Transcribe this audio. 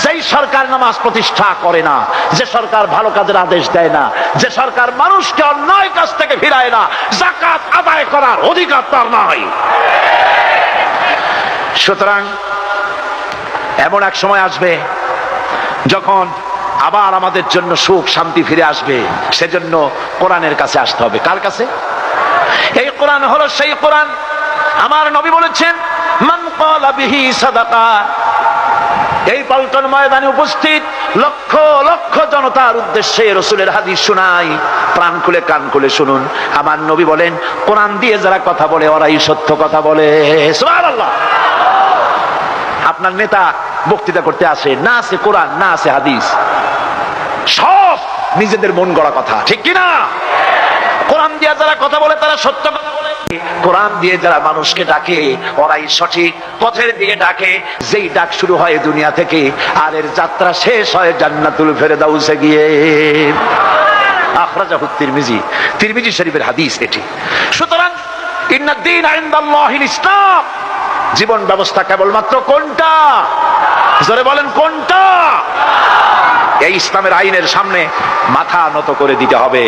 যেই সরকার নামাজ প্রতিষ্ঠা করে না, যে সরকার ভালো কাজের আদেশ দেয় না, যে সরকার মানুষকে অন্যায় কাজ থেকে ফিরায় না, যাকাত আদায় করার অধিকার তার নাই। সুতরাং এমন এক সময় আসবে যখন আবার আমাদের জন্য সুখ শান্তি ফিরে আসবে। সেজন্য কোরআনের কাছে আসতে হবে। কার কাছে? এই কোরআন হলো সেই কোরআন। আমার নবী বলেছেন, মান ক্বালা বিহি সাদাকা। এই পল্টন ময়দানে উপস্থিত লক্ষ লক্ষ জনতার উদ্দেশ্যে রাসূলের হাদিস শোনাই, প্রাণ খুলে কান খুলে শুনুন। আমার নবী বলেন, কোরআন দিয়ে যারা কথা বলে ওরাই সত্য কথা বলে। সুবহানাল্লাহ। আপনার নেতা বক্তৃতা করতে আসে, না আছে কোরআন, না আছে হাদিস, সব নিজেদের মন গড়া কথা, ঠিক কিনা? কোরআন দিয়ে যারা কথা বলে তারা সত্য কথা বলে, কোরআন দিয়ে যারা মানুষকে ডাকে ওরাই সঠিক পথের দিকে ডাকে। যেই ডাক শুরু হয় দুনিয়া থেকে, আর এর যাত্রা শেষ হয় জান্নাতুল ফেরদাউসে গিয়ে। আখরাজাহু তিরমিজি, তিরমিজি শরীফের হাদিস এটি। সুতরাং ইন্নাদ দীন ইনদাল্লাহিল ইসলাম, জীবন ব্যবস্থা কেবলমাত্র কোনটা? জোরে বলেন কোনটা? এই ইসলামের আইনের সামনে মাথা নত করে দিতে হবে।